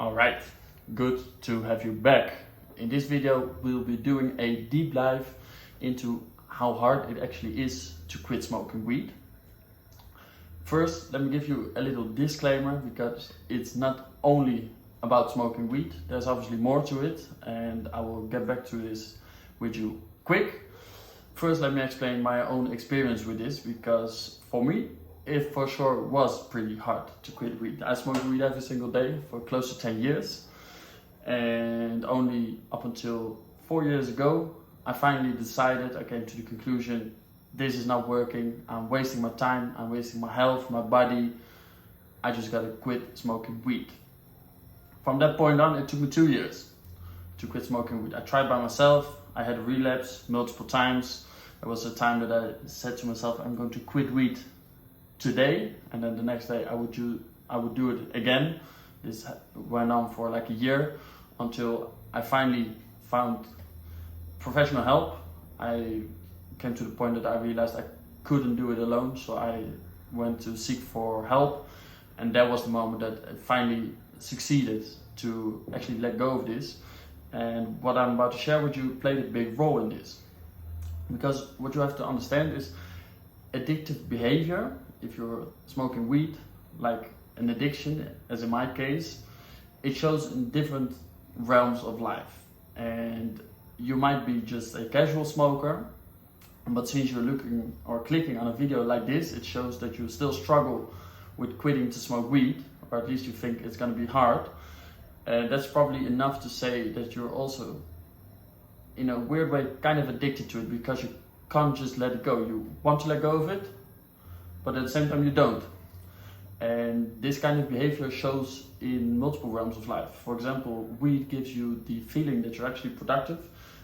Alright, good to have you back. In this video we'll be doing a deep dive into how hard it actually is to quit smoking weed. First, let me give you a little disclaimer because it's not only about smoking weed, there's obviously more to it and I will get back to this with you quick. First, let me explain my own experience with this because for me it for sure was pretty hard to quit weed. I smoked weed every single day for close to 10 years and only up until 4 years ago I finally decided, I came to the conclusion, this is not working, I'm wasting my time, I'm wasting my health, my body, I just gotta quit smoking weed. From that point on, it took me 2 years to quit smoking weed. I tried by myself, I had a relapse multiple times. There was a time that I said to myself, I'm going to quit weed today, and then the next day I would do it again. This went on for like a year until I finally found professional help. I came to the point that I realized I couldn't do it alone, so I went to seek for help, and that was the moment that I finally succeeded to actually let go of this. And what I'm about to share with you played a big role in this, because what you have to understand is addictive behavior. If you're smoking weed, like an addiction, as in my case, it shows in different realms of life. And you might be just a casual smoker, but since you're looking or clicking on a video like this, it shows that you still struggle with quitting to smoke weed, or at least you think it's going to be hard. And that's probably enough to say that you're also, in a weird way, kind of addicted to it, because you can't just let it go. You want to let go of it, but at the same time you don't. And this kind of behavior shows in multiple realms of life. For example, weed gives you the feeling that you're actually productive.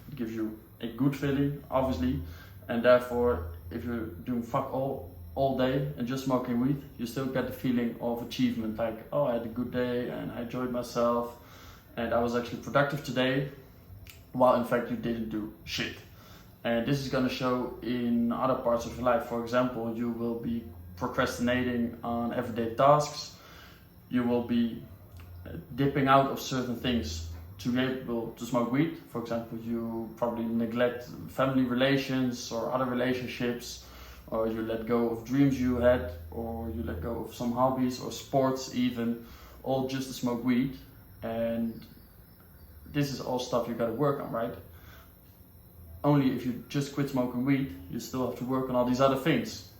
It gives you a good feeling, obviously, and therefore if you're doing fuck all day and just smoking weed, you still get the feeling of achievement, like, oh, I had a good day and I enjoyed myself and I was actually productive today, while in fact you didn't do shit. And this is going to show in other parts of your life. For example, you will be procrastinating on everyday tasks. You will be dipping out of certain things to be able to smoke weed. For example, you probably neglect family relations or other relationships, or you let go of dreams you had, or you let go of some hobbies or sports even, all just to smoke weed. And this is all stuff you got to work on, right? Only if you just quit smoking weed, you still have to work on all these other things.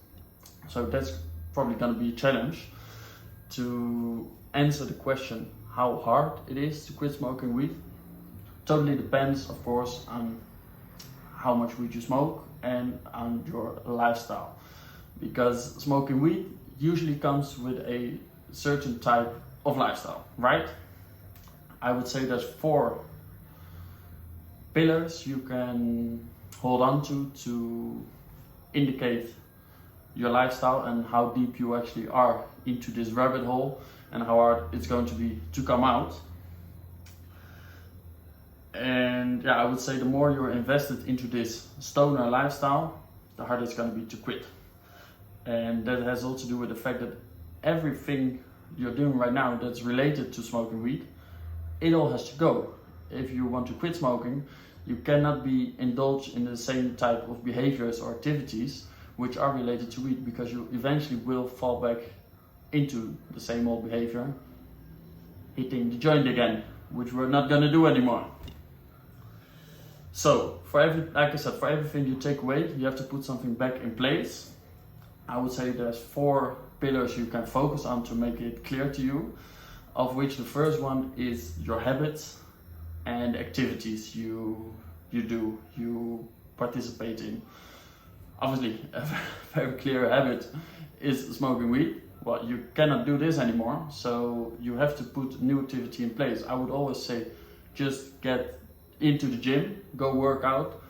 So that's probably going to be a challenge to answer the question how hard it is to quit smoking weed. Totally depends, of course, on how much weed you smoke and on your lifestyle. Because smoking weed usually comes with a certain type of lifestyle, right? I would say there's 4 pillars you can hold on to indicate your lifestyle and how deep you actually are into this rabbit hole and how hard it's going to be to come out. And yeah, I would say the more you're invested into this stoner lifestyle, the harder it's going to be to quit. And that has all to do with the fact that everything you're doing right now that's related to smoking weed, it all has to go. If you want to quit smoking, you cannot be indulged in the same type of behaviors or activities which are related to weed, because you eventually will fall back into the same old behavior, hitting the joint again, which we're not going to do anymore. So, like I said, for everything you take away, you have to put something back in place. I would say there's 4 pillars you can focus on to make it clear to you, of which the first one is your habits and activities you participate in. Obviously, a very clear habit is smoking weed. Well, you cannot do this anymore, so you have to put new activity in place. I would always say, just get into the gym, go work out,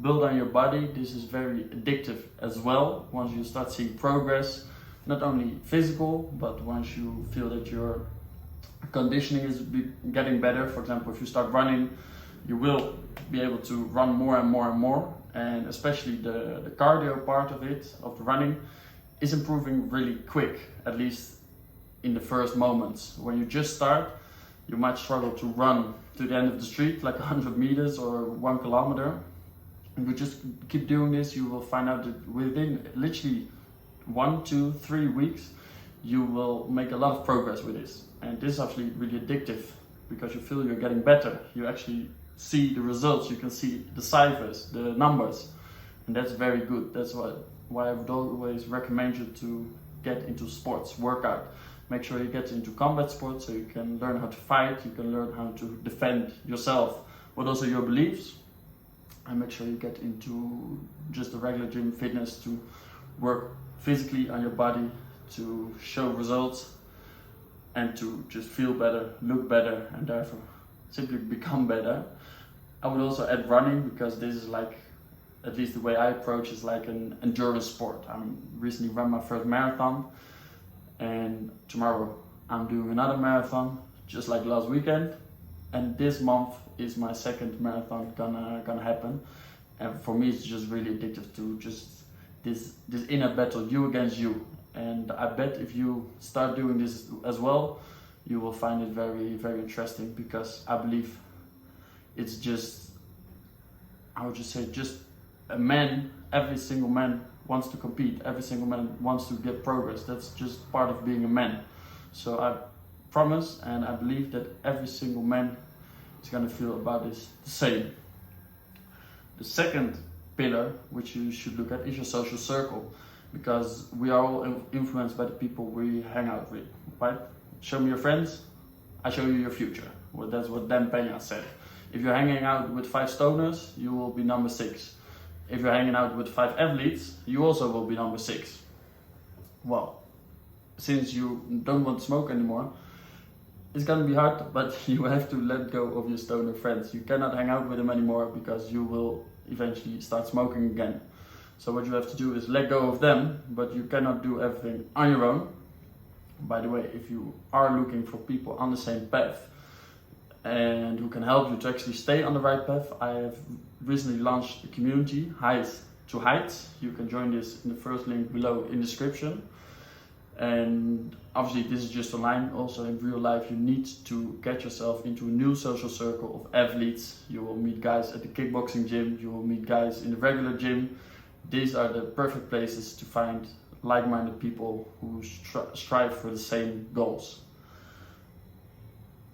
build on your body. This is very addictive as well. Once you start seeing progress, not only physical, but once you feel that your conditioning is getting better. For example, if you start running, you will be able to run more and more and more. And especially the cardio part of it, of the running, is improving really quick, at least in the first moments. When you just start, You might struggle to run to the end of the street, like 100 meters or 1 kilometer. If you just keep doing this, you will find out that within literally 1, 2, 3 weeks, you will make a lot of progress with this. And this is actually really addictive because you feel you're getting better. You actually see the results, you can see the ciphers, the numbers, and that's very good. That's why I would always recommend you to get into sports, workout. Make sure you get into combat sports so you can learn how to fight, you can learn how to defend yourself, but also your beliefs. And make sure you get into just the regular gym fitness to work physically on your body, to show results, and to just feel better, look better, and therefore simply become better. I would also add running, because this is like, at least the way I approach, is like an endurance sport. I recently ran my first marathon, and tomorrow I'm doing another marathon, just like last weekend. And this month is my second marathon gonna happen. And for me, it's just really addictive to just this inner battle, you against you. And I bet if you start doing this as well, you will find it very, very interesting, because I believe it's just, I would just say, just a man, every single man wants to compete, every single man wants to get progress. That's just part of being a man. So I promise and I believe that every single man is gonna feel about this the same. The second pillar which you should look at is your social circle, because we are all influenced by the people we hang out with, right? Show me your friends, I show you your future. Well, that's what Dan Peña said. If you're hanging out with 5 stoners, you will be number 6. If you're hanging out with 5 athletes, you also will be number 6. Well, since you don't want to smoke anymore, it's gonna be hard, but you have to let go of your stoner friends. You cannot hang out with them anymore, because you will eventually start smoking again. So what you have to do is let go of them, but you cannot do everything on your own. By the way, if you are looking for people on the same path and who can help you to actually stay on the right path, I have recently launched a community, Heights to Heights. You can join this in the first link below in the description. And obviously this is just online. Also in real life, you need to get yourself into a new social circle of athletes. You will meet guys at the kickboxing gym, you will meet guys in the regular gym. These are the perfect places to find like-minded people who strive for the same goals.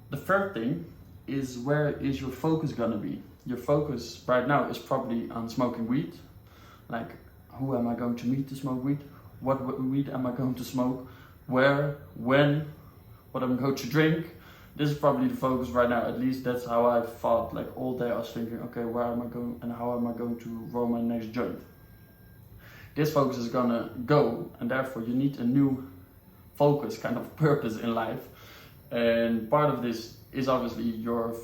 The third thing is, where is your focus gonna be? Your focus right now is probably on smoking weed. Like, who am I going to meet to smoke weed? What weed am I going to smoke? Where? When? What am I going to drink? This is probably the focus right now. At least that's how I thought. Like all day I was thinking, okay, where am I going and how am I going to roll my next joint? This focus is gonna go, and therefore you need a new focus, kind of purpose in life. And part of this is obviously your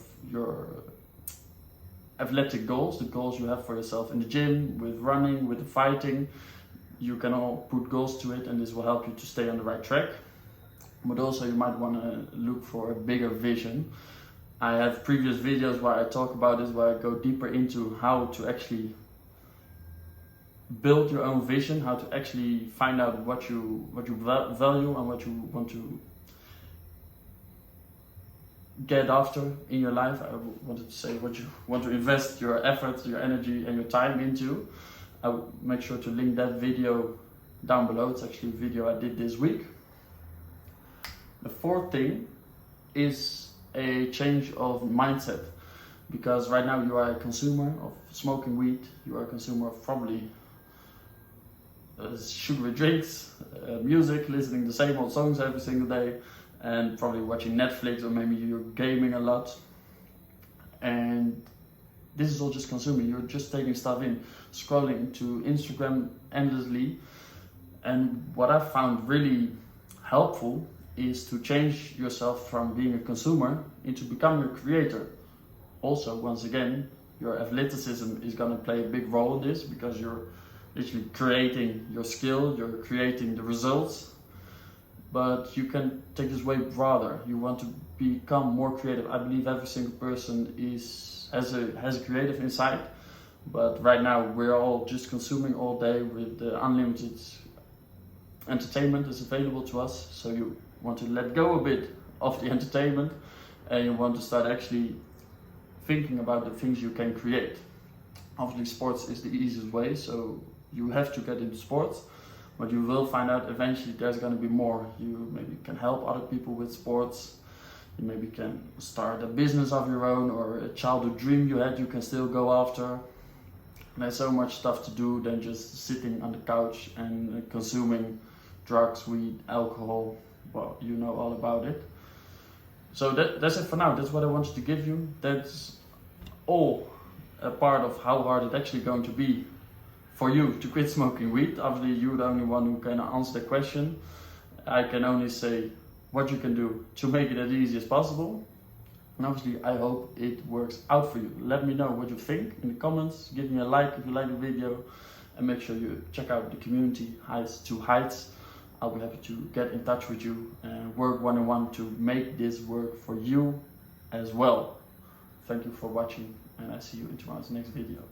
athletic goals, the goals you have for yourself in the gym, with running, with the fighting. You can all put goals to it, and this will help you to stay on the right track. But also you might want to look for a bigger vision. I have previous videos where I talk about this, where I go deeper into how to actually build your own vision, how to actually find out what you value and what you want to get after in your life. I wanted to say what you want to invest your efforts, your energy and your time into. I will make sure to link that video down below. It's actually a video I did this week. The fourth thing is a change of mindset, because right now you are a consumer of smoking weed, you are a consumer of probably sugary drinks, music, listening the same old songs every single day, and probably watching Netflix, or maybe you're gaming a lot. And this is all just consuming. You're just taking stuff in, scrolling to Instagram endlessly. And what I found really helpful is to change yourself from being a consumer into becoming a creator. Also, once again, your athleticism is going to play a big role in this, because you're literally creating your skill, you're creating the results. But you can take this way broader. You want to become more creative. I believe every single person has a creative inside, but right now we're all just consuming all day with the unlimited entertainment that's available to us. So you want to let go a bit of the entertainment and you want to start actually thinking about the things you can create. Obviously sports is the easiest way, so you have to get into sports, but you will find out eventually there's going to be more. You maybe can help other people with sports, you maybe can start a business of your own, or a childhood dream you had you can still go after. There's so much stuff to do than just sitting on the couch and consuming drugs, weed, alcohol. Well, you know all about it. So that's it for now. That's what I wanted to give you. That's all a part of how hard it's actually going to be for you to quit smoking weed. Obviously, you're the only one who can answer the question. I can only say what you can do to make it as easy as possible. And obviously, I hope it works out for you. Let me know what you think in the comments. Give me a like if you like the video. And make sure you check out the community, Heights to Heights. I'll be happy to get in touch with you and work one-on-one to make this work for you as well. Thank you for watching, and I see you in tomorrow's next video.